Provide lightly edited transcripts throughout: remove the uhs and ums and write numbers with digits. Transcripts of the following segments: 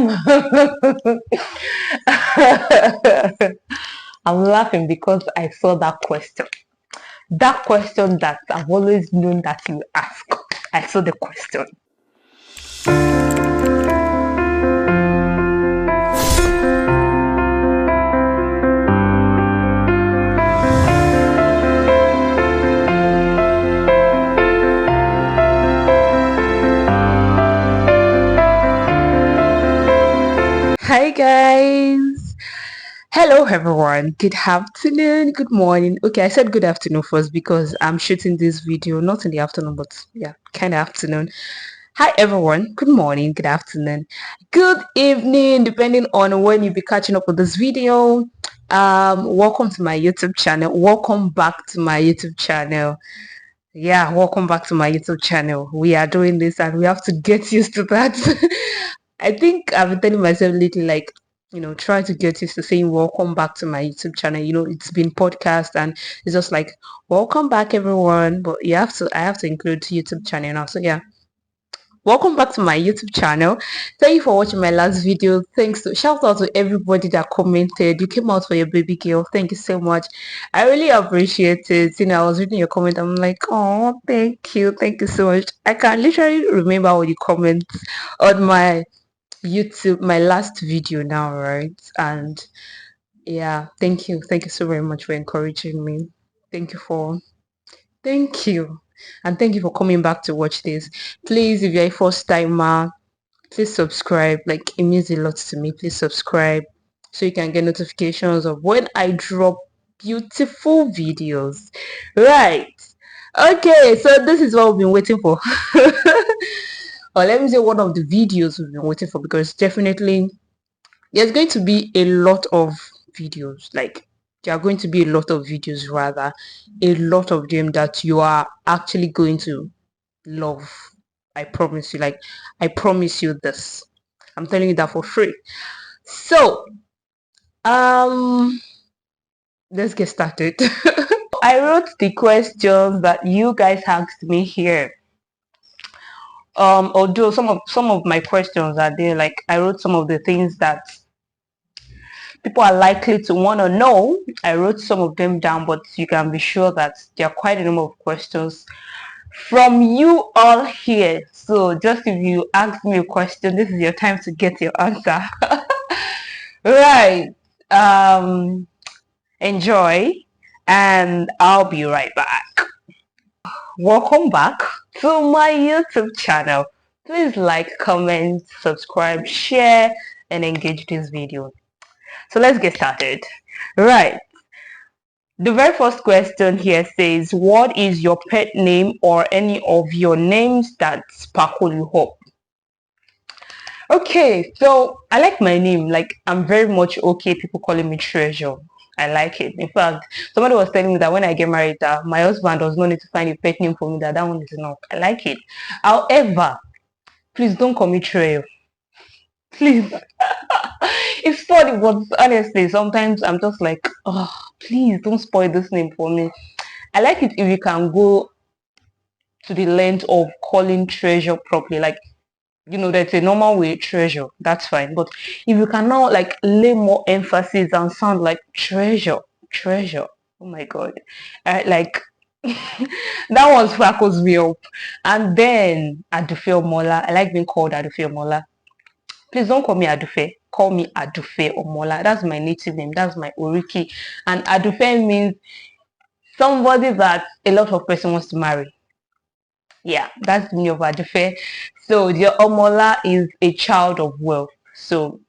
I'm laughing because I saw that question. That question that I've always known that you ask. I saw the question. Hi guys. Hello everyone. Good afternoon, good morning. Okay, I said good afternoon first because I'm shooting this video not in the afternoon, but yeah, kind of afternoon. Hi everyone. Good morning, good afternoon, good evening, depending on when you be catching up with this video. Welcome to my YouTube channel. Welcome back to my YouTube channel. Yeah, welcome back to my YouTube channel. We are doing this and we have to get used to that. I think I've been telling myself lately, like, try to get used to saying welcome back to my YouTube channel. It's been podcast and it's just like welcome back everyone. But I have to include YouTube channel now. So yeah. Welcome back to my YouTube channel. Thank you for watching my last video. Shout out to everybody that commented. You came out for your baby girl. Thank you so much. I really appreciate it. I was reading your comment. I'm like, oh, thank you. Thank you so much. I can literally remember all the comments on my YouTube, my last video now, right? And yeah, thank you. Thank you so very much for encouraging me. Thank you for Thank you. And thank you for coming back to watch this. Please, if you're a first timer, please subscribe. Like, it means a lot to me. Please subscribe so you can get notifications of when I drop beautiful videos. Right. Okay, so this is what we've been waiting for. Or let me say one of the videos we've been waiting for, because definitely there's going to be a lot of videos. Like, there are going to be a lot of videos, rather, a lot of them that you are actually going to love. I promise you. Like, I promise you this. I'm telling you that for free. So, let's get started. I wrote the questions that you guys asked me here. Although some of my questions are there, like I wrote some of the things that people are likely to want to know. I wrote some of them down, but you can be sure that there are quite a number of questions from you all here. So just if you ask me a question, this is your time to get your answer. Right. Enjoy, and I'll be right back. Welcome back to my YouTube channel. Please like, comment, subscribe, share, and engage this video. So let's get started. Right. The very first question here says, what is your pet name or any of your names that sparkle you up? Okay, so I like my name. Like, I'm very much okay people calling me Treasure. I like it. In fact, somebody was telling me that when I get married, my husband does not need to find a pet name for me, that one is enough. I like it. However, please don't call me Treasure. Please. It's funny, but honestly, sometimes I'm just like, oh, please don't spoil this name for me. I like it if you can go to the length of calling Treasure properly. Like, that's a normal way, Treasure. That's fine. But if you cannot like lay more emphasis and sound like Treasure, Treasure. Oh my God. Like that one sparkles me up. And then Adufe Omola. I like being called Adufe Omola. Please don't call me Adufe. Call me Adufe Omola. That's my native name. That's my Oriki. And Adufe means somebody that a lot of person wants to marry. Yeah, that's the meaning of Adufe. So the Omola is a child of wealth. So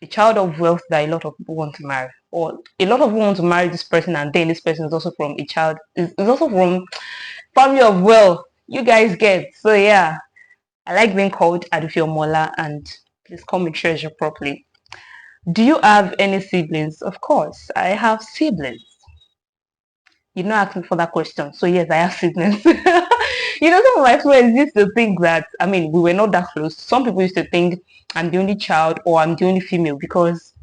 a child of wealth that a lot of people want to marry. Or a lot of people want to marry this person, and then this person is also from is also from family of wealth. You guys get. So yeah. I like being called Adufe Omola, and please call me Treasure properly. Do you have any siblings? Of course, I have siblings. You not asking for that question. So yes, I have siblings. Some of my friends used to think that, we were not that close. Some people used to think I'm the only child or I'm the only female, because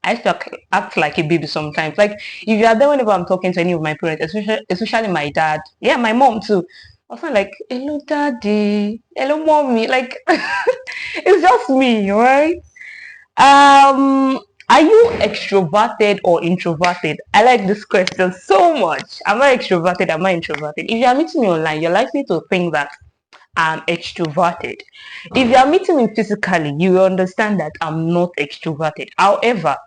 I used to act like a baby sometimes. Like, if you are there whenever I'm talking to any of my parents, especially my dad, yeah, my mom too. I was like, hello, daddy. Hello, mommy. Like, it's just me, right? Are you extroverted or introverted? I like this question so much. Am I extroverted? Am I introverted? If you are meeting me online, you're likely to think that I'm extroverted. If you are meeting me physically, you will understand that I'm not extroverted. However,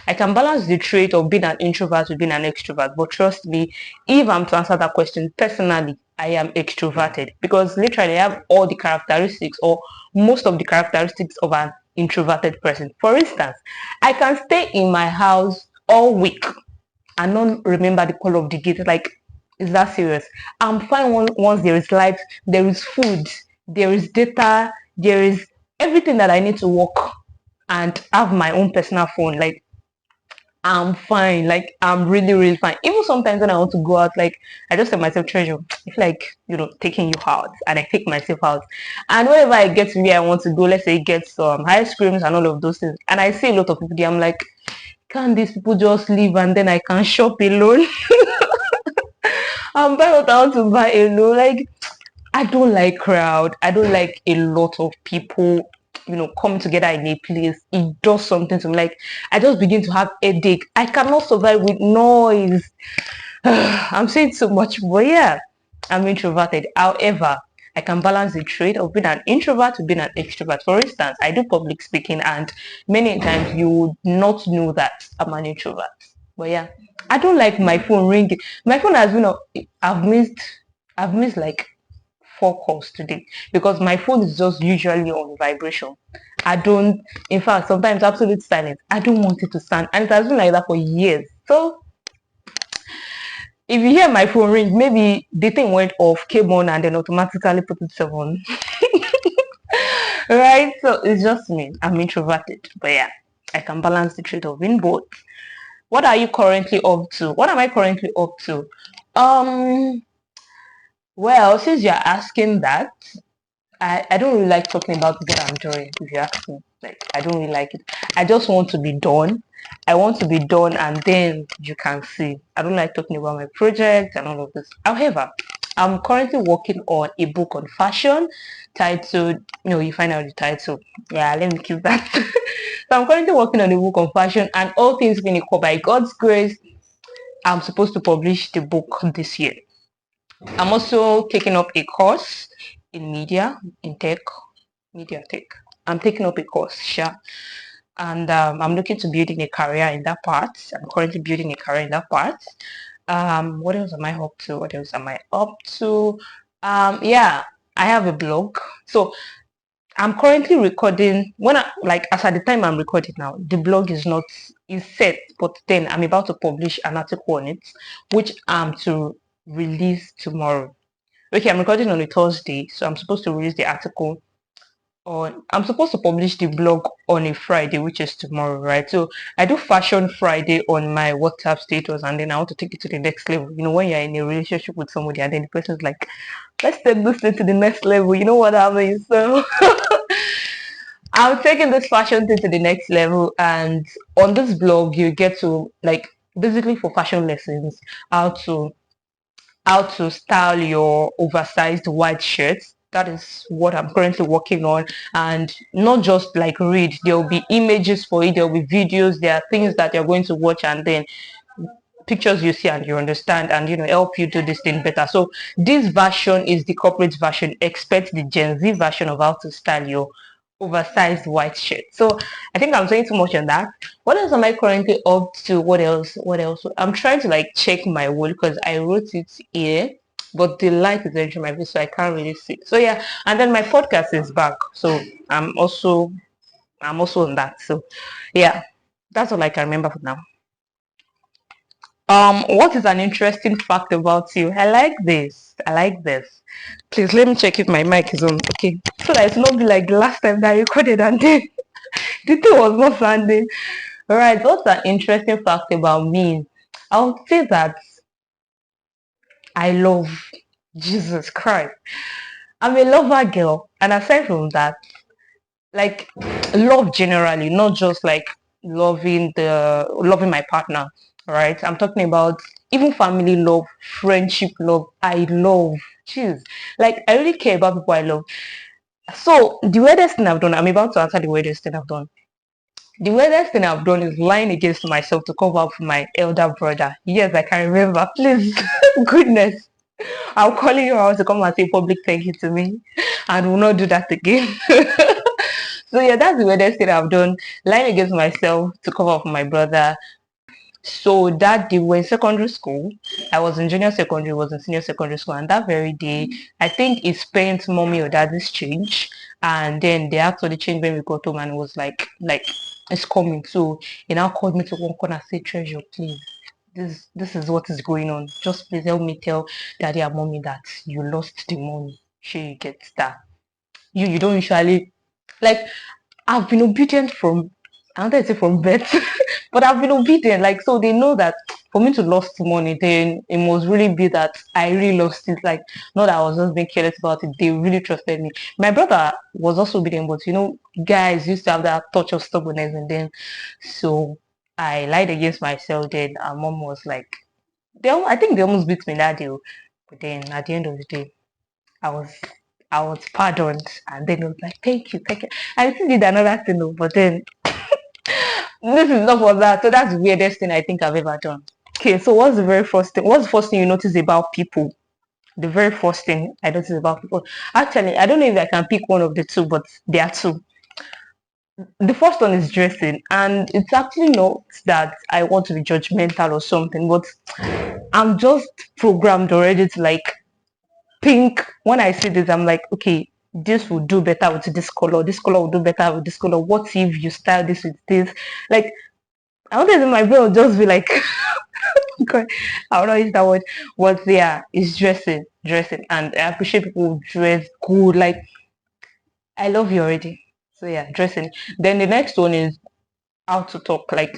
I can balance the trait of being an introvert with being an extrovert. But trust me, if I'm to answer that question personally, I am extroverted because literally I have all the characteristics or most of the characteristics of an introverted person. For instance, I can stay in my house all week and not remember the call of the gate. Like, is that serious? I'm fine once there is light, there is food, there is data, there is everything that I need to work and have my own personal phone. Like, I'm fine. Like, I'm really, really fine. Even sometimes when I want to go out, like, I just tell myself, Treasure, it's like, taking you out. And I take myself out. And whenever I get to where I want to go, let's say get some ice creams and all of those things. And I see a lot of people there, I'm like, can't these people just leave and then I can shop alone? I'm buy what I want to buy alone. Like, I don't like crowd. I don't like a lot of people, coming together in a place. It does something to me. Like, I just begin to have headache. I cannot survive with noise. I'm saying too much, but yeah, I'm introverted. However, I can balance the trait of being an introvert to being an extrovert. For instance, I do public speaking, and many times you would not know that I'm an introvert. But yeah, I don't like my phone ringing. My phone has been. I've missed like 4 calls today because my phone is just usually on vibration. I don't. In fact, sometimes absolute silence. I don't want it to sound, and it has been like that for years. So if you hear my phone ring, maybe the thing went off, came on, and then automatically put itself on. Right? So it's just me. I'm introverted. But yeah, I can balance the trait of being both. What are you currently up to? What am I currently up to? Um, well, since you're asking that, I don't really like talking about what I'm doing, if you ask me. Like, I don't really like it. I just want to be done. I want to be done and then you can see. I don't like talking about my project and all of this. However, I'm currently working on a book on fashion titled, you find out the title. Yeah, let me keep that. So I'm currently working on a book on fashion and all things being equal by God's grace, I'm supposed to publish the book this year. I'm also taking up a course in media tech. I'm taking up a course, sure. And I'm looking to building a career in that part. I'm currently building a career in that part. What else am I up to? What else am I up to? Yeah, I have a blog. So I'm currently recording when I like as at the time I'm recording now, the blog is set, but then I'm about to publish an article on it, which I'm to release tomorrow. Okay, I'm recording on a Thursday, so I'm supposed to release the article I'm supposed to publish the blog on a Friday, which is tomorrow, right? So I do Fashion Friday on my WhatsApp status, and then I want to take it to the next level. When you're in a relationship with somebody, and then the person's like, let's take this thing to the next level. You know what I mean? So I'm taking this fashion thing to the next level, and on this blog, you get to like basically for fashion lessons, how to style your oversized white shirts. That is what I'm currently working on, and not just like read. There will be images for it, there will be videos, there are things that you're going to watch, and then pictures you see and you understand, and help you do this thing better. So this version is the corporate version. Expect the Gen Z version of how to style your oversized white shirt. So I think I'm saying too much on that. What else am I currently up to? What else? I'm trying to like check my wall because I wrote it here, but the light is entering my face, so I can't really see. So yeah, and then my podcast is back, so i'm also on that. So yeah, that's all I can remember for now. What is an interesting fact about you? I like this. I like this. Please let me check if my mic is on. Okay. So that it's not be like the last time that I recorded and then the thing was not sounding. Alright, what's an interesting fact about me? I would say that I love Jesus Christ. I'm a lover girl, and aside from that, like love generally, not just like loving my partner, right? I'm talking about even family love, friendship love. I love Jeez. Like, I really care about people I love. So, the weirdest thing I've done, I'm about to answer the weirdest thing I've done. The weirdest thing I've done is lying against myself to cover up for my elder brother. Yes, I can remember. Please, goodness. I'll call you out to come and say public thank you to me, and will not do that again. So yeah, that's the weirdest thing I've done. Lying against myself to cover up for my brother. So that day we were in secondary school. I was in junior secondary, was in senior secondary school, and that very day, I think he spent mommy or daddy's change, and then they actually changed when we got home, and it was like it's coming. So he now called me to one corner and said, Treasure, please. This is what is going on. Just please help me tell daddy and mommy that you lost the money. Sure you get that. You don't usually like I've been obedient from I wanted to say from birth, but I've been obedient. Like so they know that for me to lost money, then it must really be that I really lost it. Like not that I was just being careless about it. They really trusted me. My brother was also obedient, but guys used to have that touch of stubbornness and then so I lied against myself then and mom was like I think they almost beat me that day. But then at the end of the day, I was I was pardoned and then it was like thank you, thank you. I still did another thing though, but then this is not for that. So that's the weirdest thing I think I've ever done. Okay, so what's the very first thing? What's the first thing you notice about people? The very first thing I notice about people. Actually, I don't know if I can pick one of the two, but there are two. The first one is dressing, and it's actually not that I want to be judgmental or something, but I'm just programmed already to like think when I see this, I'm like, okay, this will do better with this color will do better with this color. What if you style this with this? Like I wanted my brain would just be like God, I don't know use that word. But yeah, it's dressing, and I appreciate people who dress good. Like I love you already. So yeah, dressing. Then the next one is how to talk, like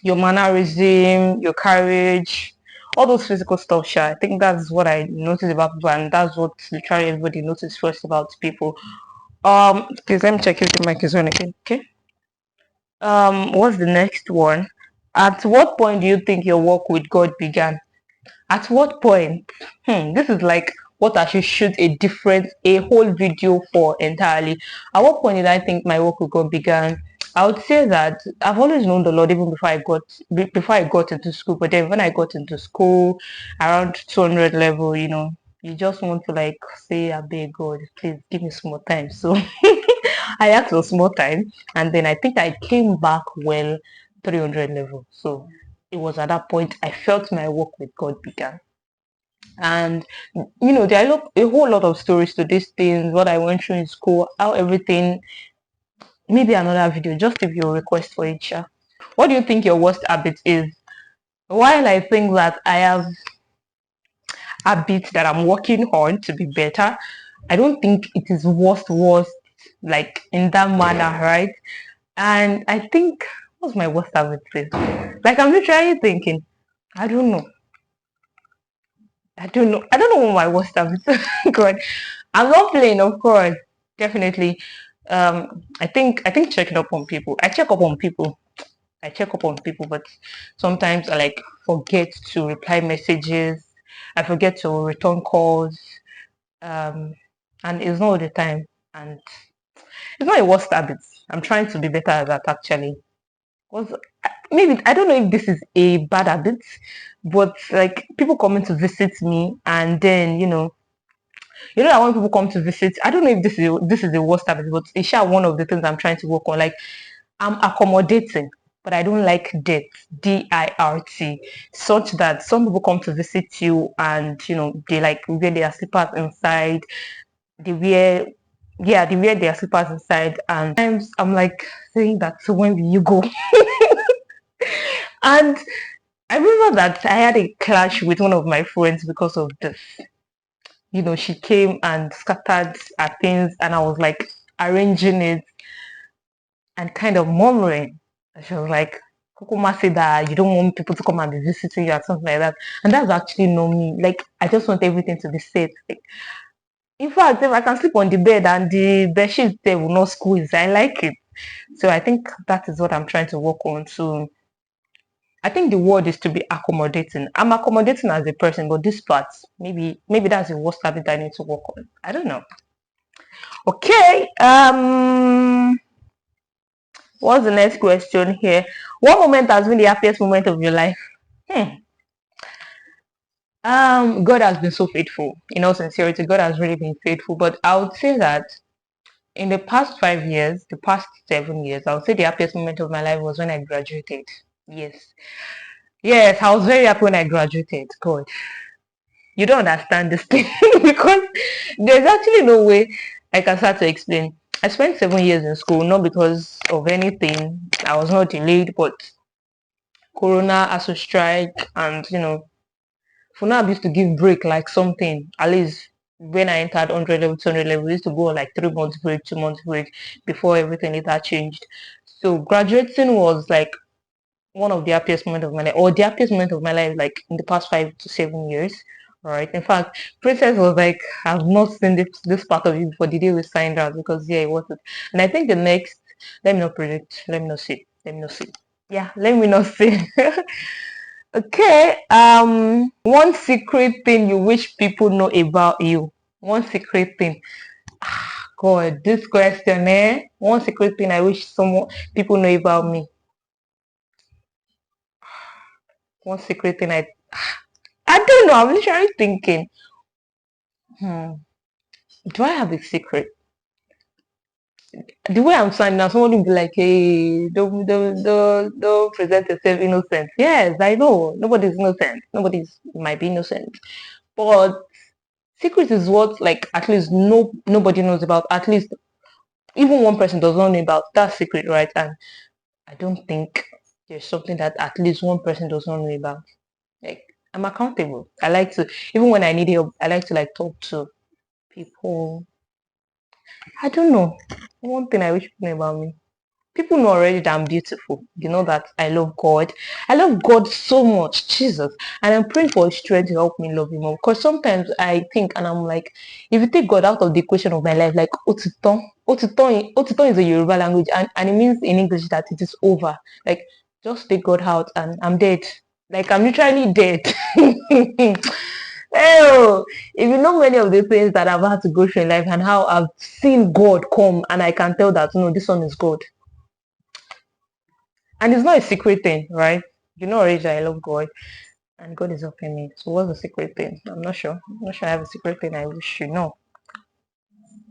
your mannerism, your courage, all those physical stuff. Sure, I think that's what I noticed about people, and that's what literally everybody noticed first about people. Please let me check if the mic is on again. Okay. What's the next one? At what point do you think your walk with God began? At what point? This is like what I should shoot a whole video for entirely. At what point did I think my work with God began? I would say that I've always known the Lord even before I got into school. But then when I got into school, around 200 level, you just want to like say, "I beg God, please give me some more time." So I asked for small time, and then I think I came back well 300 level. So it was at that point I felt my work with God began. And there are a whole lot of stories to these things, what I went through in school, how everything, maybe another video, just if you request for it. Sha. What do you think your worst habit is? While I think that I have habits that I'm working on to be better, I don't think it is worst like in that manner, right? And I think what's my worst habit is? Like I'm literally thinking, I don't know. I don't know. I don't know what my worst habit is. God. I'm not playing, of course. Definitely. I think checking up on people. I check up on people. I check up on people, but sometimes I like forget to reply messages. I forget to return calls. Um, and it's not all the time. And it's not a worst habit. I'm trying to be better at that actually. Was maybe I don't know if this is a bad habit, but like people coming to visit me and then that when people come to visit, I don't know if this is the worst habit, but it's sure one of the things I'm trying to work on. Like I'm accommodating, but I don't like dirt, dirt, such that some people come to visit you and they like wear their slippers inside, they wear they wear their slippers inside, and sometimes I'm like saying that. So when will you go? And I remember that I had a clash with one of my friends because of this. She came and scattered her things, and I was like arranging it and kind of murmuring. And she was like, Kukuma said that you don't want people to come and be visiting you or something like that. And that's actually not me. Like, I just want everything to be safe. Like, in fact, if I can sleep on the bed and the bed sheet there will not squeeze, I like it. So I think that is what I'm trying to work on. So I think the word is to be accommodating. I'm accommodating as a person, but this part, maybe that's the worst habit I need to work on. I don't know. Okay. What's the next question here? What moment has been the happiest moment of your life? Hmm. God has been so faithful. In all sincerity, God has really been faithful. But I would say that in the past 5 years, the past 7 years, I would say the happiest moment of my life was when I graduated. Yes. Yes, I was very happy when I graduated. God, you don't understand this thing because there's actually no way I can start to explain. I spent 7 years in school, not because of anything. I was not delayed, but Corona, ASU strike, and FUNAB used to give break like something. At least when I entered 100 level, 200 level, we used to go on like 3 months break, 2 months break before everything later changed. So graduating was like one of the happiest moments of my life, or the happiest moment of my life, like in the past 5 to 7 years. All right. In fact, Princess was like, I've not seen this part of you before the day we signed out because yeah, it was it. And I think the next, let me not predict, let me not see, let me not see. Yeah, let me not see. Okay. One secret thing you wish people know about you. One secret thing. God, this question, eh? One secret thing I wish someone people know about me. One secret thing I don't know. I'm literally thinking, do I have a secret? The way I'm sounding now, someone will be like, hey, don't present yourself innocent. Yes, I know. Nobody's innocent. Nobody's might be innocent. But secret is what like at least nobody knows about. At least even one person does not know about that secret, right? And I don't think there's something that at least one person does not know about. Like I'm accountable. I like to even when I need help, I like to like talk to people. I don't know. One thing I wish people know about me. People know already that I'm beautiful. You know that I love God. I love God so much, Jesus. And I'm praying for His strength to help me love Him more. Because sometimes I think and I'm like, if you take God out of the equation of my life, like Otiton is a Yoruba language and it means in English that it is over. Like just take God out and I'm dead. Like I'm literally dead. Oh, if you know many of the things that I've had to go through in life and how I've seen God come and I can tell that no, this one is God. And it's not a secret thing, right? You know already that I love God and God is helping me. So what's the secret thing? I'm not sure. I'm not sure I have a secret thing I wish you know.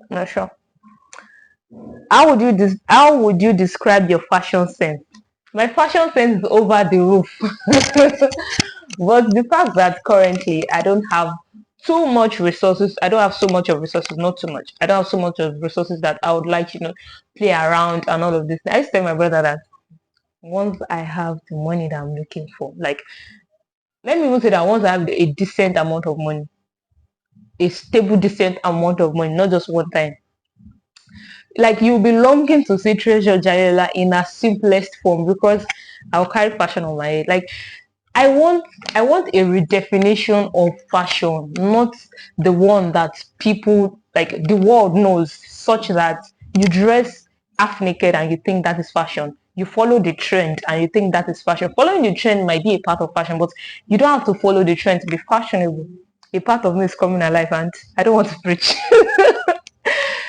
I'm not sure. How would you describe your fashion sense? My fashion sense is over the roof. But the fact that currently I don't have too much resources, I don't have so much of resources, not too much. I don't have so much of resources that I would like, play around and all of this. I used to tell my brother that once I have the money that I'm looking for, like let me even say that once I have a decent amount of money, a stable, decent amount of money, not just one time, like you'll be longing to see Treasure Jalela in a simplest form because I'll carry fashion on my head. Like I want a redefinition of fashion, not the one that people like the world knows, such that you dress half naked and you think that is fashion. You follow the trend and you think that is fashion. Following the trend might be a part of fashion, but you don't have to follow the trend to be fashionable. A part of me is coming alive and I don't want to preach.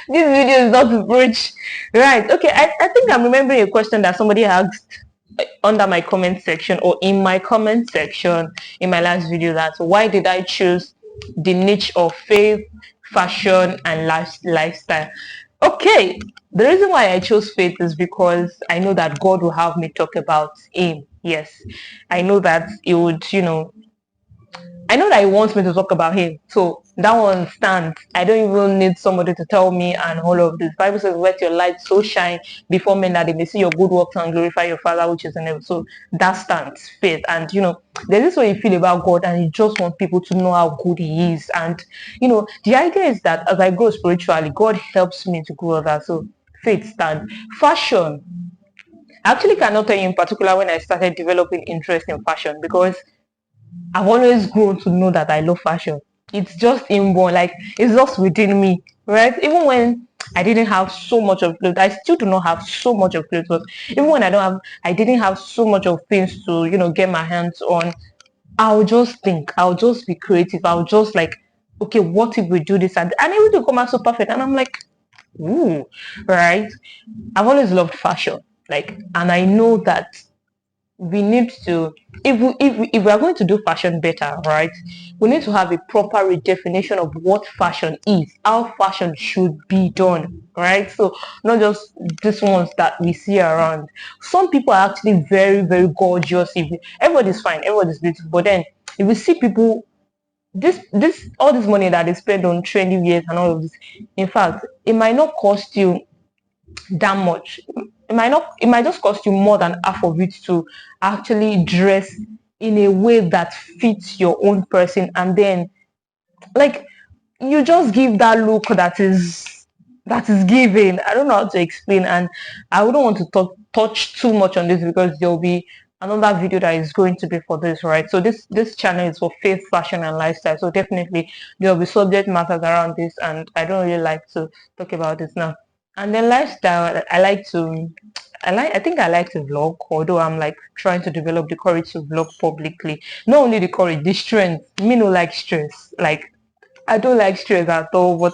This video is not to preach. Right. Okay. I think I'm remembering a question that somebody asked under my comment section or in my comment section in my last video, that why did I choose the niche of faith, fashion and lifestyle. Okay, the reason why I chose faith is because I know that God will have me talk about Him. Yes, I know that He would, I know that He wants me to talk about Him. So that one stands. I don't even need somebody to tell me and all of this. Bible says, let your light so shine before men that they may see your good works and glorify your Father which is in heaven. So that stands, faith. And there's this way you feel about God and you just want people to know how good He is. And the idea is that as I grow spiritually, God helps me to grow that. So faith stands. Fashion. I actually cannot tell you in particular when I started developing interest in fashion because I've always grown to know that I love fashion. It's just inborn, like it's just within me, right? Even when I didn't have so much of clothes. I still do not have so much of clothes. But even when I didn't have so much of things to, get my hands on. I'll just think, I'll just be creative. I'll just like, okay, what if we do this? And everything come out so perfect. And I'm like, ooh, right? I've always loved fashion. Like, and I know that we need to, if we are going to do fashion better, right, we need to have a proper redefinition of what fashion is, how fashion should be done, right? So not just these ones that we see around. Some people are actually very, very gorgeous. If everybody's fine, everybody's beautiful, but then if we see people, this all this money that they spend on trendy wears and all of this, in fact, it might not cost you that much. It might just cost you more than half of it to actually dress in a way that fits your own person, and then like you just give that look that is given. I don't know how to explain, and I wouldn't want to touch too much on this because there'll be another video that is going to be for this, right? So this channel is for faith, fashion, and lifestyle. So definitely there'll be subject matters around this, and I don't really like to talk about this now. And then lifestyle, I think I like to vlog, although I'm like trying to develop the courage to vlog publicly. Not only the courage, the strength. Me no like stress. Like I don't like stress at all, but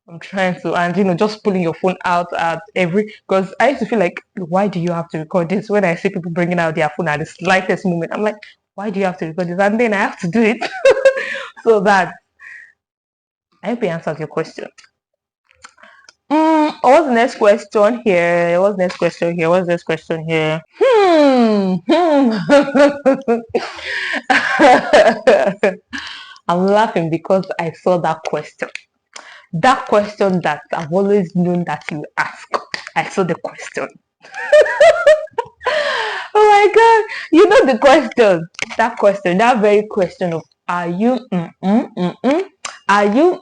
I'm trying to, and just pulling your phone out at because I used to feel like, why do you have to record this? When I see people bringing out their phone at the slightest moment, I'm like, why do you have to record this? And then I have to do it. So that, I hope it answers your question. What's the next question here? What's the next question here? What's the next question here? I'm laughing because I saw that question. That question that I've always known that you ask. I saw the question. Oh my god, you know the question. That question, that very question of are you are you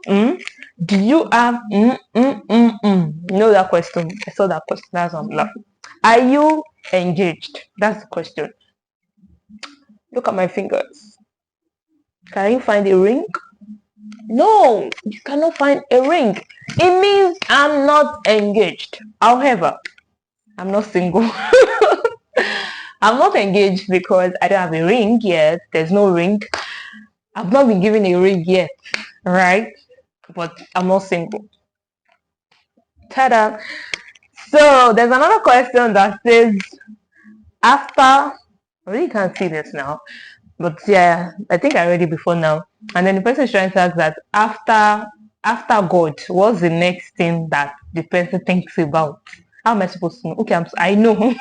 do you have You know that question. I saw that question. That's why I'm laughing. Are you engaged? That's the question. Look at my fingers. Can you find a ring? No, you cannot find a ring. It means I'm not engaged. However, I'm not single. I'm not engaged because I don't have a ring yet. There's no ring. I've not been given a ring yet, right? But I'm not single. Ta-da! So there's another question that says, after, I really can't see this now, but yeah, I think I read it before now. And then the person is trying to ask that after God, what's the next thing that the person thinks about? How am I supposed to know? Okay, I know.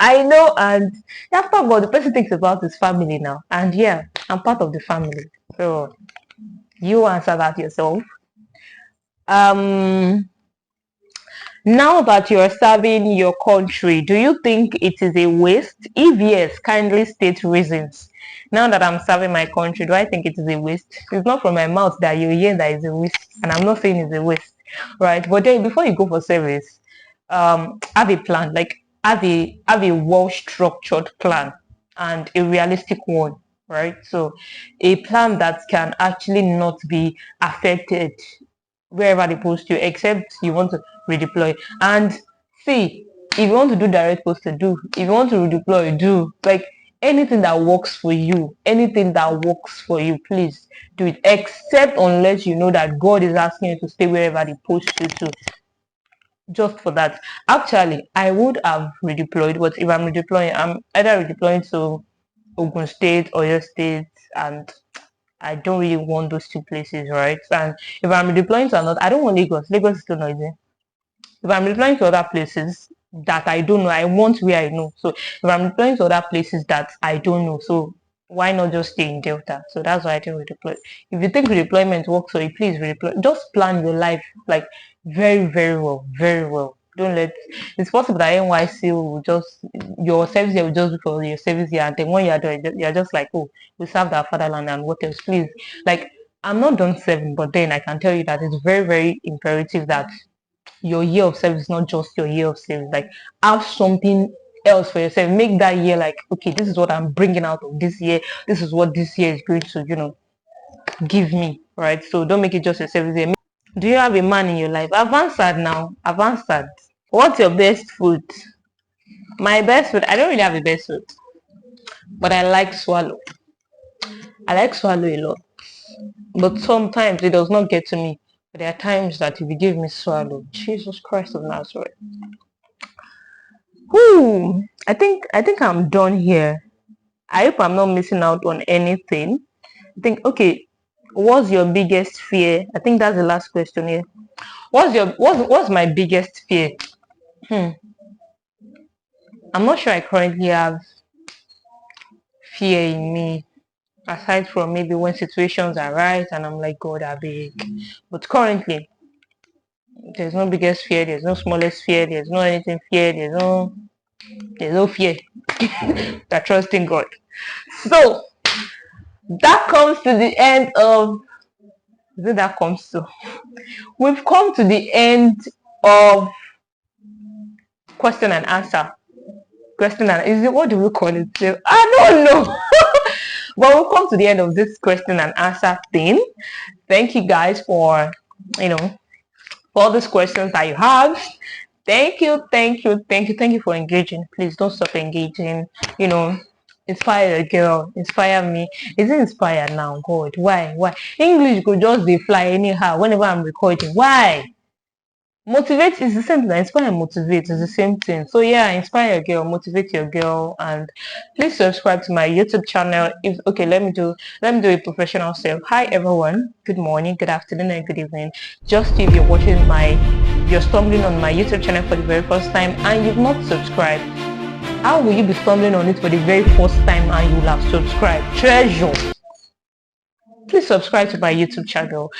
I know, and after God, the person thinks about his family now. And yeah, I'm part of the family. So you answer that yourself. Now that you're serving your country, do you think it is a waste? If yes, kindly state reasons. Now that I'm serving my country, do I think it is a waste? It's not from my mouth that you hear that it's a waste, and I'm not saying it's a waste, right? But then before you go for service, have a plan, like have a well-structured plan and a realistic one, right? So a plan that can actually not be affected wherever they post you, except you want to redeploy. And see, if you want to do direct post, do. If you want to redeploy, do. Like anything that works for you, please do it. Except unless you know that God is asking you to stay wherever they post you to. Just for that. Actually, I would have redeployed, but if I'm redeploying, I'm either redeploying to Ogun State or your state, and I don't really want those two places, right? And if I'm redeploying to another, I don't want Lagos. Lagos is too noisy. If I'm redeploying to other places that I don't know, I want where I know. So if I'm redeploying to other places that I don't know, so why not just stay in Delta? So that's why I didn't redeploy. If you think redeployment works for you, please redeploy. Just plan your life like very, very well, very well. Don't let it's possible that NYC will just your service year will just be for your service year, and then when you're done, you're just like, oh, we served our fatherland and what else? Please, like I'm not done serving, but then I can tell you that it's very, very imperative that your year of service is not just your year of service. Like have something else for yourself. Make that year like, okay, this is what I'm bringing out of this year. This is what this year is going to, give me, right? So don't make it just a service year. Do you have a man in your life? I've answered now. I've answered. What's your best food? My best food, I don't really have a best food, but I like swallow. I like swallow a lot. But sometimes it does not get to me. But there are times that if you give me swallow, Jesus Christ of Nazareth. Whoo! I think I'm done here. I hope I'm not missing out on anything. I think okay. What's your biggest fear? I think that's the last question here. What's my biggest fear? I'm not sure I currently have fear in me, aside from maybe when situations arise and I'm like, God, I beg. But currently, there's no biggest fear, there's no smallest fear, there's no anything fear, there's no fear. That trusting God. So that comes to the end of that comes to we've come to the end of question and answer. Question and is it what do we call it? I don't know. But we'll come to the end of this question and answer thing. Thank you guys for for all these questions that you have. Thank you for engaging. Please don't stop engaging. Inspire a girl, inspire me. Is it inspired now? God, why English could just be fly anyhow whenever I'm recording? Why? Motivate is the same thing. Inspire and motivate is the same thing. So yeah, inspire a girl, motivate your girl, and please subscribe to my YouTube channel. Let me do a professional self. Hi everyone, good morning, good afternoon, and good evening. Just if you're stumbling on my YouTube channel for the very first time and you've not subscribed, how will you be stumbling on it for the very first time and you will have subscribed? Treasure. Please subscribe to my YouTube channel.